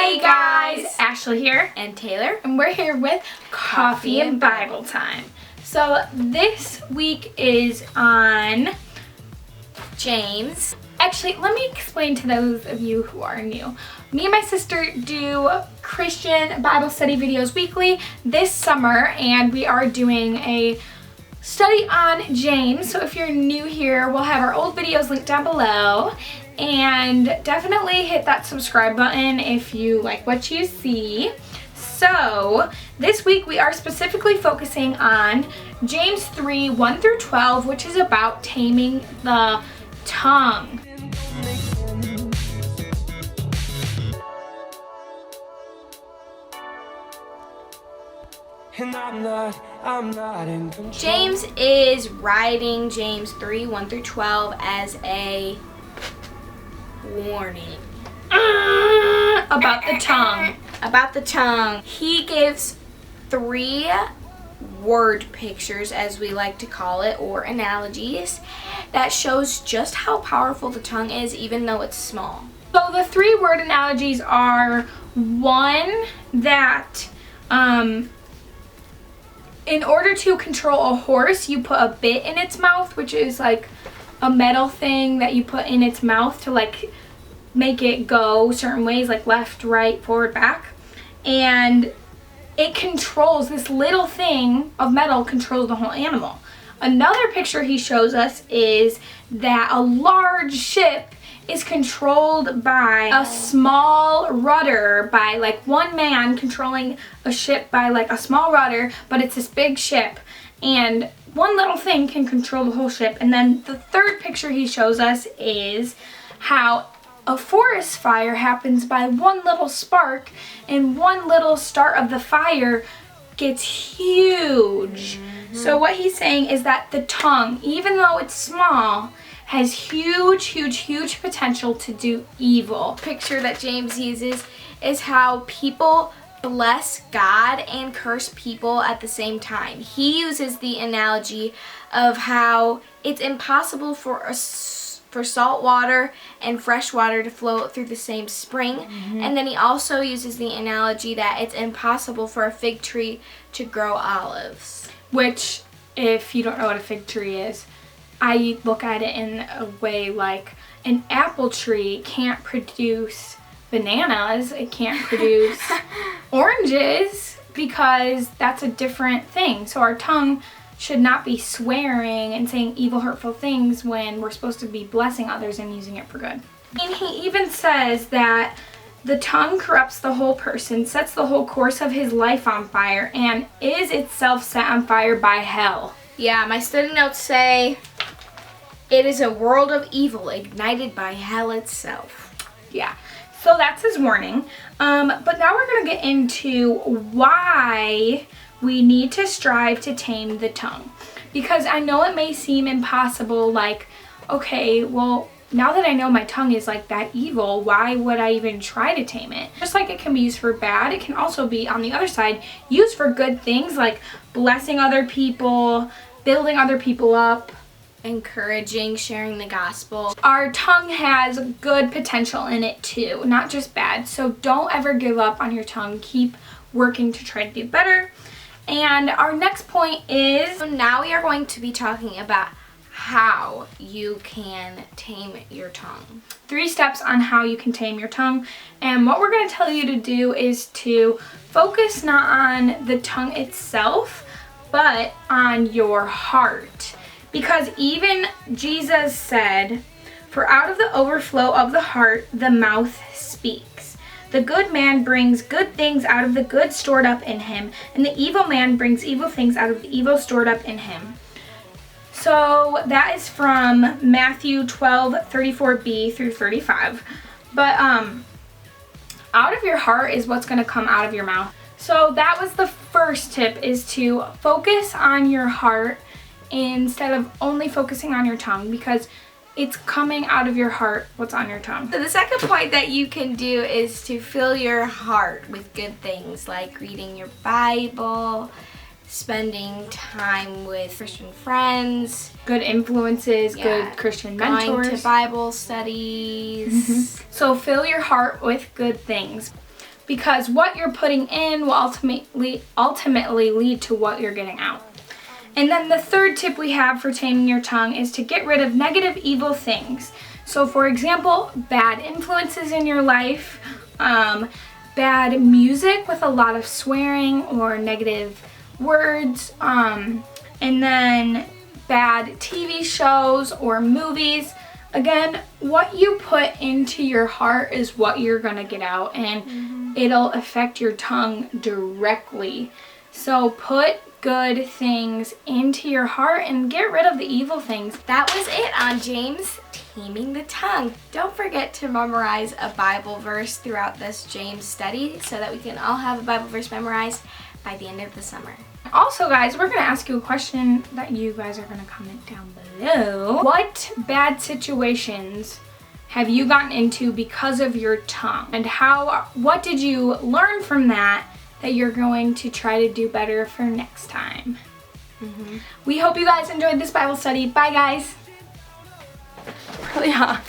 Hey guys, Ashley here and Taylor, and we're here with Coffee and Bible Time. So this week is on James. Actually, let me explain to those of you who are new. Me and my sister do Christian Bible study videos weekly this summer, and we are doing a study on James. So if you're new here, we'll have our old videos linked down below. And definitely hit that subscribe button if you like what you see. So this week we are specifically focusing on James 3, 1 through 12, which is about taming the tongue. And I'm not in control. James is writing James 3, 1 through 12 as a warning About the tongue. About the tongue. He gives 3 word pictures, as we like to call it, or analogies, that shows just how powerful the tongue is, even though it's small. So the 3 word analogies are one, that in order to control a horse, you put a bit in its mouth, which is like a metal thing that you put in its mouth to like make it go certain ways, like left, right, forward, back. And it controls, this little thing of metal controls the whole animal. Another picture he shows us is that a large ship is controlled by a small rudder, by like one man controlling a ship by like a small rudder, but it's this big ship, and one little thing can control the whole ship. And then the third picture he shows us is how a forest fire happens by one little spark, and one little start of the fire gets huge. So what he's saying is that the tongue, even though it's small, has huge potential to do evil. The picture that James uses is how people bless God and curse people at the same time. He uses the analogy of how it's impossible for salt water and fresh water to flow through the same spring. And then he also uses the analogy that it's impossible for a fig tree to grow olives. Which, if you don't know what a fig tree is, I look at it in a way like an apple tree can't produce bananas, it can't produce oranges, because that's a different thing. So our tongue should not be swearing and saying evil, hurtful things when we're supposed to be blessing others and using it for good. And he even says that the tongue corrupts the whole person, sets the whole course of his life on fire, and is itself set on fire by hell. Yeah, my study notes say it is a world of evil ignited by hell itself. Yeah, so that's his warning. But now we're going to get into why we need to strive to tame the tongue. Because I know it may seem impossible, like, okay, well, now that I know my tongue is like that evil, why would I even try to tame it? Just like it can be used for bad, it can also be, on the other side, used for good things like blessing other people, building other people up, encouraging, sharing the gospel. Our tongue has good potential in it too, not just bad. So don't ever give up on your tongue. Keep working to try to do better. And our next point is, so now we are going to be talking about how you can tame your tongue. 3 steps on how you can tame your tongue. And what we're going to tell you to do is to focus not on the tongue itself, but on your heart. Because even Jesus said, "For out of the overflow of the heart, the mouth speaks. The good man brings good things out of the good stored up in him, and the evil man brings evil things out of the evil stored up in him." So that is from Matthew 12:34b through 35. But out of your heart is what's going to come out of your mouth. So that was the first tip, is to focus on your heart instead of only focusing on your tongue, because it's coming out of your heart what's on your tongue. So the second point that you can do is to fill your heart with good things, like reading your Bible, spending time with Christian friends, good influences, good Christian mentors, going to Bible studies. So fill your heart with good things. because what you're putting in will ultimately lead to what you're getting out. And then the third tip we have for taming your tongue is to get rid of negative, evil things. So for example, bad influences in your life, bad music with a lot of swearing or negative words, and then bad TV shows or movies. Again, what you put into your heart is what you're gonna get out, and it'll affect your tongue directly. So put good things into your heart and get rid of the evil things. That was it on James Taming the Tongue. Don't forget to memorize a Bible verse throughout this James study so that we can all have a Bible verse memorized by the end of the summer. Also, guys, we're going to ask you a question that you guys are going to comment down below. What bad situations have you gotten into because of your tongue? And what did you learn from that you're going to try to do better for next time? We hope you guys enjoyed this Bible study. Bye, guys. Really hot.